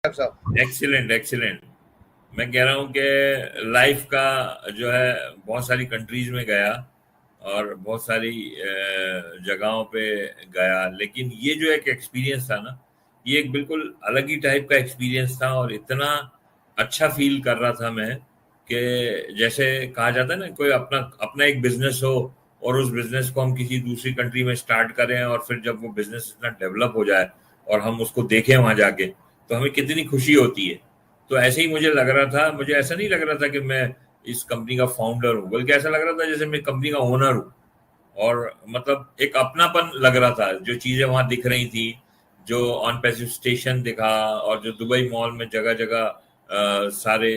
साहब। Excellent excellent. मैं कह रहा हूँ कि लाइफ का जो है बहुत सारी कंट्रीज में गया और बहुत सारी जगहों पे गया, लेकिन ये जो एक एक्सपीरियंस था ना, ये एक बिल्कुल अलग ही टाइप का एक्सपीरियंस था और इतना अच्छा फील कर रहा था मैं कि जैसे कहा जाता है ना, कोई अपना अपना एक बिजनेस हो और उस बिजनेस को हम किसी दूसरी कंट्री में स्टार्ट करें और फिर जब वो बिजनेस इतना डेवलप हो जाए और हम उसको देखें वहां जाके, तो हमें कितनी खुशी होती है। तो ऐसे ही मुझे लग रहा था, मुझे ऐसा नहीं लग रहा था कि मैं इस कंपनी का फाउंडर हूँ, बल्कि ऐसा लग रहा था जैसे मैं कंपनी का ओनर हूँ। और मतलब एक अपनापन लग रहा था, जो चीजें वहां दिख रही थी, जो ऑन पैसिव स्टेशन दिखा और जो दुबई मॉल में जगह जगह सारे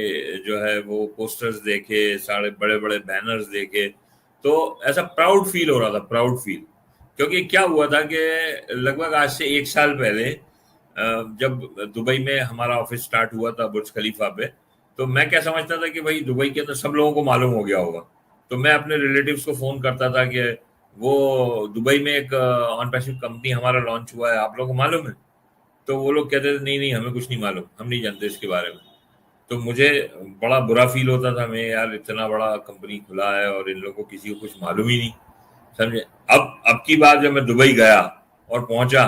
जो है वो पोस्टर्स देखे, सारे बड़े बड़े बैनर्स देखे, तो ऐसा प्राउड फील हो रहा था, प्राउड फील। क्योंकि क्या हुआ था कि लगभग आज से 1 साल पहले जब दुबई में हमारा ऑफिस स्टार्ट हुआ था बुर्ज खलीफा पे, तो मैं क्या समझता था कि भाई दुबई के अंदर सब लोगों को मालूम हो गया होगा। तो मैं अपने रिलेटिव्स को फोन करता था कि वो दुबई में एक ऑन पैसिव कंपनी हमारा लॉन्च हुआ है, आप लोगों को मालूम है? तो वो लोग कहते थे नहीं नहीं, हमें कुछ नहीं मालूम, हम नहीं जानते इसके बारे में। तो मुझे बड़ा बुरा फील होता था, मैं यार इतना बड़ा कंपनी खुला है और इन लोगों को किसी को कुछ मालूम ही नहीं, समझे। अब की बार जब मैं दुबई गया और पहुंचा,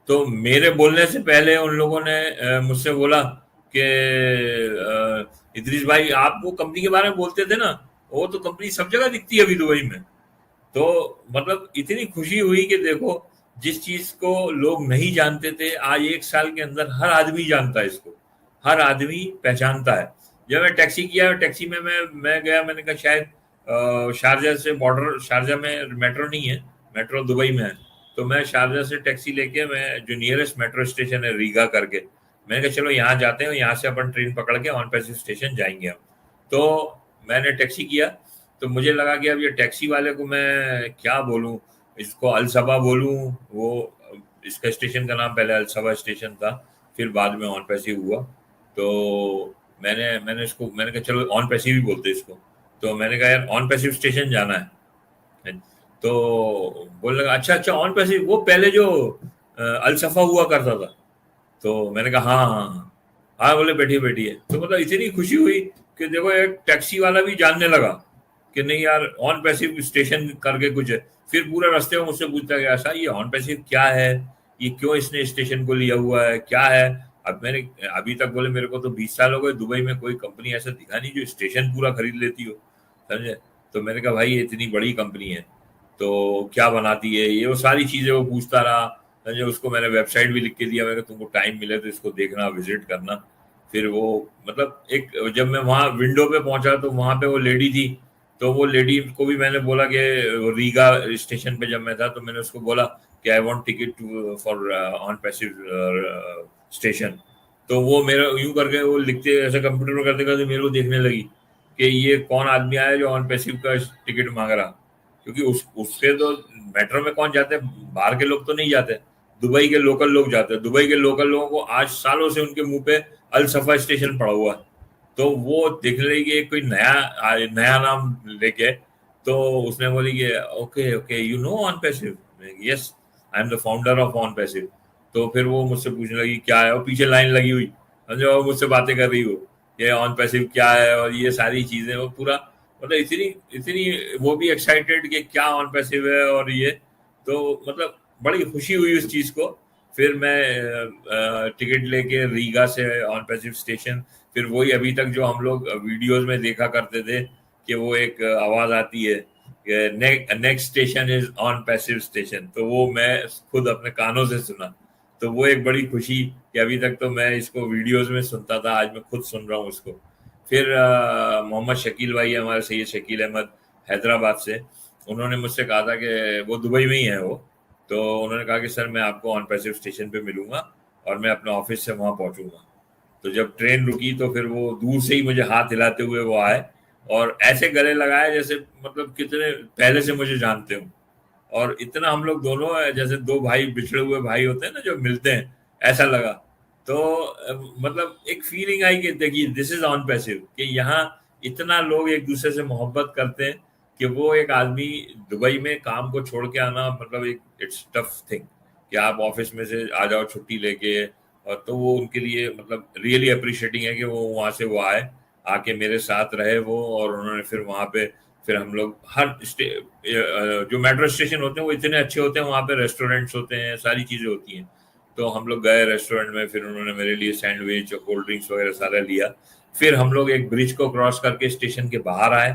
तो मेरे बोलने से पहले उन लोगों ने मुझसे बोला कि इदरीस भाई, आप वो कंपनी के बारे में बोलते थे ना, वो तो कंपनी सब जगह दिखती है अभी दुबई में। तो मतलब इतनी खुशी हुई कि देखो, जिस चीज को लोग नहीं जानते थे, आज 1 साल के अंदर हर आदमी जानता है इसको, हर आदमी पहचानता है। जब मैं टैक्सी किया, टैक्सी में मैं गया, मैंने कहा शायद शारजा से बॉर्डर, शारजा में मेट्रो नहीं है, मेट्रो दुबई में है। तो मैं शारजा से टैक्सी लेके, मैं जो नियरेस्ट मेट्रो स्टेशन है रीगा करके, मैंने कहा चलो यहाँ जाते हैं, यहाँ से अपन ट्रेन पकड़ के ऑन पैसिव स्टेशन जाएंगे हम। तो मैंने टैक्सी किया। तो मुझे लगा कि अब ये टैक्सी वाले को मैं क्या बोलूं, इसको अलसबा बोलूं, वो इसका स्टेशन का नाम पहले अलसबा स्टेशन था, फिर बाद में ऑन पैसिव हुआ। तो मैंने मैंने इसको मैंने कहा चलो ऑन पैसिव ही बोलते इसको। तो मैंने कहा यार ऑन पैसिव स्टेशन जाना है। तो बोलने लगा अच्छा अच्छा, ऑन पैसिव वो पहले जो अलसफा हुआ करता था। तो मैंने कहा हाँ हाँ हाँ हाँ, बोले बैठिए बैठिए। तो मतलब इतनी खुशी हुई कि देखो एक टैक्सी वाला भी जानने लगा कि नहीं यार, ऑन पैसिव स्टेशन करके कुछ है। फिर पूरा रास्ते में मुझसे पूछता गया, ऐसा ये ऑन पैसिव क्या है, ये क्यों इसने स्टेशन को लिया हुआ है, क्या है। अब मैंने अभी तक, बोले मेरे को तो 20 साल हो गए दुबई में, कोई कंपनी ऐसा दिखा नहीं जो स्टेशन पूरा खरीद लेती हो, समझे। तो मैंने कहा भाई ये इतनी बड़ी कंपनी है, तो क्या बनाती है, ये वो सारी चीजें वो पूछता रहा। समझे, उसको मैंने वेबसाइट भी लिख के दिया, मैंने कहा तुमको टाइम मिले तो इसको देखना, विजिट करना। फिर वो मतलब एक, जब मैं वहाँ विंडो पे पहुंचा तो वहां पे वो लेडी थी। तो वो लेडी को भी मैंने बोला कि रीगा स्टेशन पे जब मैं था, तो मैंने उसको बोला कि I want ticket for on passive station. तो वो मेरा यूं करके वो लिखते, ऐसे कंप्यूटर में करते करते मेरे को देखने लगी कि ये कौन आदमी आया जो ऑन पैसिव का टिकट मांग रहा। क्योंकि उससे तो मेट्रो में कौन जाते हैं, बाहर के लोग तो नहीं जाते, दुबई के लोकल लोग जाते हैं। दुबई के लोकल लोगों को आज सालों से उनके मुंह पे अल सफा स्टेशन पड़ा हुआ है। तो वो देख रही कि कोई नया नया नाम लेके। तो उसने बोली कि okay okay, you know on passive, yes I am the founder of on passive. तो फिर वो मुझसे पूछने लगी क्या है, और पीछे लाइन लगी हुई, समझो, और मुझसे बातें कर रही हो ये ऑन पैसिव क्या है और ये सारी चीजें, वो पूरा मतलब इतनी इतनी वो भी एक्साइटेड कि क्या ऑन पैसिव है और ये। तो मतलब बड़ी खुशी हुई उस चीज को। फिर मैं टिकट लेके रीगा से ऑन पैसिव स्टेशन, फिर वही अभी तक जो हम लोग वीडियोस में देखा करते थे कि वो एक आवाज आती है कि next station is on passive station, तो वो मैं खुद अपने कानों से सुना। तो वो एक बड़ी खुशी कि अभी तक तो मैं इसको वीडियोस में सुनता था, आज मैं खुद सुन रहा हूँ उसको। फिर मोहम्मद शकील भाई है हमारे, सैयद शकील अहमद, हैदराबाद से। उन्होंने मुझसे कहा था कि वो दुबई में ही है वो। तो उन्होंने कहा कि सर मैं आपको ऑन पैसिव स्टेशन पे मिलूंगा और मैं अपने ऑफिस से वहां पहुंचूंगा। तो जब ट्रेन रुकी तो फिर वो दूर से ही मुझे हाथ हिलाते हुए वो आए और ऐसे गले लगाए जैसे मतलब कितने पहले से मुझे जानते हो। और इतना हम लोग दोनों जैसे दो भाई, बिछड़े हुए भाई होते हैं ना जो मिलते हैं, ऐसा लगा। तो मतलब एक फीलिंग आई कि देखिए दिस इज ऑन पैसिव, कि यहाँ इतना लोग एक दूसरे से मोहब्बत करते हैं कि वो एक आदमी दुबई में काम को छोड़ के आना, मतलब एक इट्स टफ थिंग कि आप ऑफिस में से आ जाओ छुट्टी लेके और तो वो उनके लिए मतलब रियली अप्रिशिएटिंग है कि वो वहाँ से वो आए, आके मेरे साथ रहे वो, और उन्होंने फिर वहाँ पे फिर हम लोग जो मेट्रो स्टेशन होते हैं वो इतने अच्छे होते हैं, वहाँ पे रेस्टोरेंट्स होते हैं, सारी चीज़ें होती हैं। तो हम लोग गए रेस्टोरेंट में, फिर उन्होंने मेरे लिए सैंडविच और कोल्ड ड्रिंक्स वगैरह सारा लिया। फिर हम लोग एक ब्रिज को क्रॉस करके स्टेशन के बाहर आए।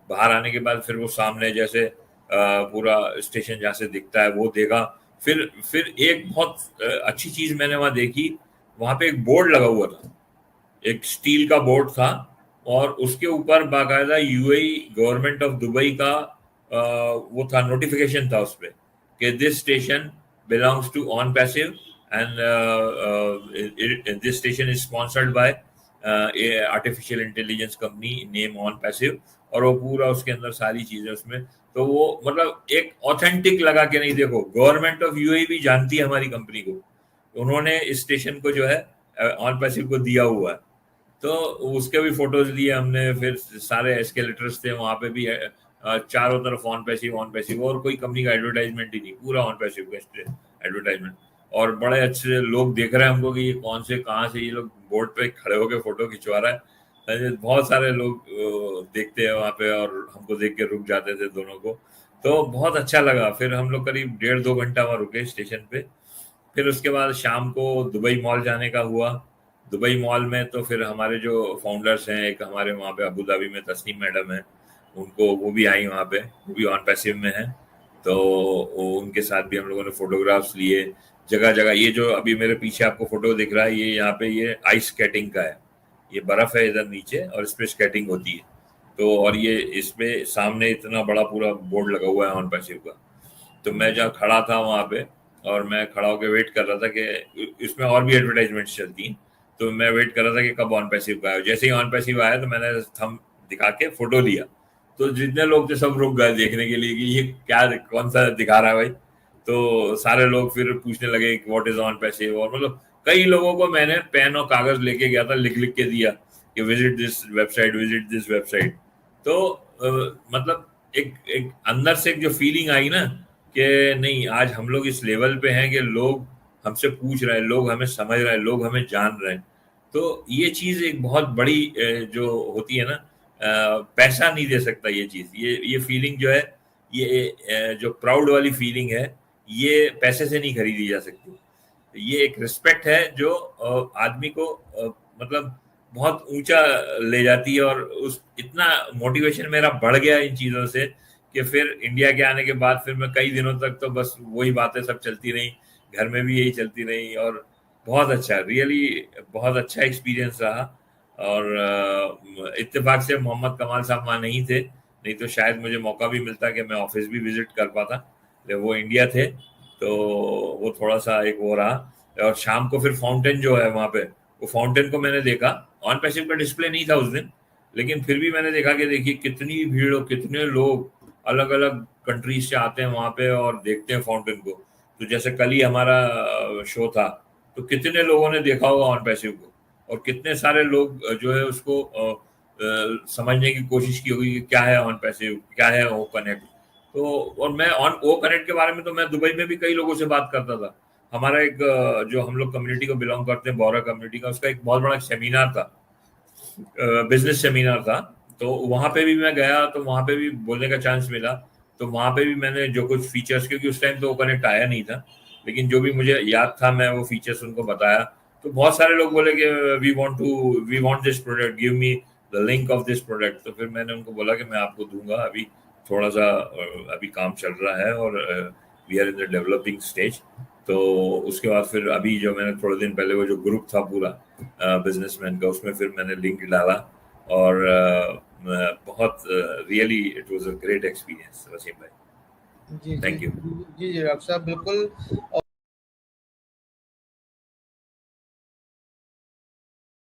बाहर आने के बाद फिर वो सामने जैसे पूरा स्टेशन जहाँ से दिखता है वो देखा। फिर एक बहुत अच्छी चीज मैंने वहां देखी, वहां पे एक बोर्ड लगा हुआ था, एक स्टील का बोर्ड था, और उसके ऊपर बाकायदा यूएई गवर्नमेंट ऑफ दुबई का वो था, नोटिफिकेशन था उस पे कि this station belongs to OnPassive and this station is sponsored by artificial intelligence company name OnPassive. और वो पूरा उसके अंदर सारी चीजें उसमें, तो वो मतलब एक ऑथेंटिक लगा कि नहीं देखो गवर्नमेंट ऑफ यूएई भी जानती है हमारी कंपनी को, उन्होंने इस स्टेशन को जो है ऑन पैसिव को दिया हुआ है। तो उसके भी फोटोज लिए हमने। फिर सारे एस्केलेटर्स थे वहां पे भी, चारों तरफ ऑन पैसिव, और कोई कंपनी का एडवर्टाइजमेंट ही नहीं, पूरा ऑन पैसिव का एडवर्टाइजमेंट। और बड़े अच्छे लोग देख रहे हैं हमको कि ये कौन से कहाँ से ये लोग बोर्ड पे खड़े होकर फोटो खिंचवा रहा है। बहुत सारे लोग देखते हैं वहां पे, और हमको देख के रुक जाते थे दोनों को। तो बहुत अच्छा लगा। फिर हम लोग करीब 1.5-2 घंटा वहां रुके स्टेशन पे। फिर उसके बाद शाम को दुबई मॉल जाने का हुआ। दुबई मॉल में तो फिर हमारे जो फाउंडर्स हैं, एक हमारे वहाँ पे अबू धाबी में तस्नीम मैडम है, उनको वो भी आई वहाँ पे, वो भी ऑन पैसिव में है। तो उनके साथ भी हम लोगों ने फोटोग्राफ्स लिए जगह जगह। ये जो अभी मेरे पीछे आपको फोटो दिख रहा है, ये यहाँ पे ये आइस स्केटिंग का है, ये बर्फ है इधर नीचे और इस पे स्केटिंग होती है। तो और ये इस पे सामने इतना बड़ा पूरा बोर्ड लगा हुआ है ऑन पैसिव का। तो मैं जहाँ खड़ा था वहां पे, और मैं खड़ा होकर वेट कर रहा था कि इसमें और भी एडवर्टाइजमेंट्स चलती हैं, तो मैं वेट कर रहा था कि कब ऑन पैसिव का आए। जैसे ही ऑन पैसिव आया तो मैंने थंब दिखा के फोटो लिया। तो जितने लोग थे सब रुक गए देखने के लिए कि ये क्या कौन सा दिखा रहा है भाई। तो सारे लोग फिर पूछने लगे व्हाट इज ऑन पैसिव, और मतलब कई लोगों को मैंने पेन और कागज लेके गया था, लिख लिख के दिया कि visit this website, visit this website. तो मतलब एक एक अंदर से जो फीलिंग आई ना कि नहीं आज हम लोग इस लेवल पे हैं कि लोग हमसे पूछ रहे हैं, लोग हमें समझ रहे हैं, लोग हमें जान रहे हैं। तो ये चीज एक बहुत बड़ी जो होती है ना, पैसा नहीं दे सकता ये चीज, ये फीलिंग जो है, ये जो प्राउड वाली फीलिंग है, ये पैसे से नहीं खरीदी जा सकती। ये एक रिस्पेक्ट है जो आदमी को मतलब बहुत ऊंचा ले जाती है। और उस इतना मोटिवेशन मेरा बढ़ गया इन चीजों से कि फिर इंडिया के आने के बाद फिर मैं कई दिनों तक तो बस वही बातें सब चलती रही, घर में भी यही चलती रही। और बहुत अच्छा, रियली बहुत अच्छा एक्सपीरियंस रहा। और इत्तेफाक से मोहम्मद कमाल साहब वहाँ नहीं थे, नहीं तो शायद मुझे मौका भी मिलता कि मैं ऑफिस भी विजिट कर पाता, लेकिन वो इंडिया थे, तो वो थोड़ा सा एक वो रहा। और शाम को फिर फाउंटेन जो है वहाँ पे, वो फाउंटेन को मैंने देखा। ऑन पैसिव का डिस्प्ले नहीं था उस दिन, लेकिन फिर भी मैंने देखा कि देखिए कितनी भीड़ और कितने लोग अलग अलग कंट्रीज से आते हैं वहां पे और देखते हैं फाउंटेन को। तो जैसे कल ही हमारा शो था, तो कितने लोगों ने देखा होगा ऑन पैसिव को, और कितने सारे लोग जो है उसको समझने की कोशिश की होगी कि क्या है ऑन पैसिव, क्या है ओ कनेक्ट। तो और मैं ऑन ओ कनेक्ट के बारे में तो मैं दुबई में भी कई लोगों से बात करता था। हमारा एक जो हम लोग कम्युनिटी को बिलोंग करते हैं, बोरा कम्युनिटी का, उसका एक बहुत बड़ा सेमिनार था, बिजनेस सेमिनार था। तो वहां पे भी मैं गया, तो वहां पे भी बोलने का चांस मिला। तो वहां पे भी मैंने जो कुछ फीचर्स, क्योंकि उस टाइम तो वो कनेक्ट आया नहीं था, लेकिन जो भी मुझे याद था मैं वो फीचर्स उनको बताया। तो बहुत सारे लोग बोले कि we want this product, give me the link of this product. तो फिर मैंने उनको बोला कि मैं आपको दूंगा, अभी थोड़ा सा अभी काम चल रहा है और we are in the developing stage. तो उसके बाद फिर अभी जो मैंने थोड़े दिन पहले वो जो ग्रुप था पूरा बिजनेसमैन का, उसमें फिर मैंने लिंक डाला। और बहुत really it was a great experience Wasim भाई। जी, जी। Thank you. जी, जी, डॉक्टर साहब बिल्कुल।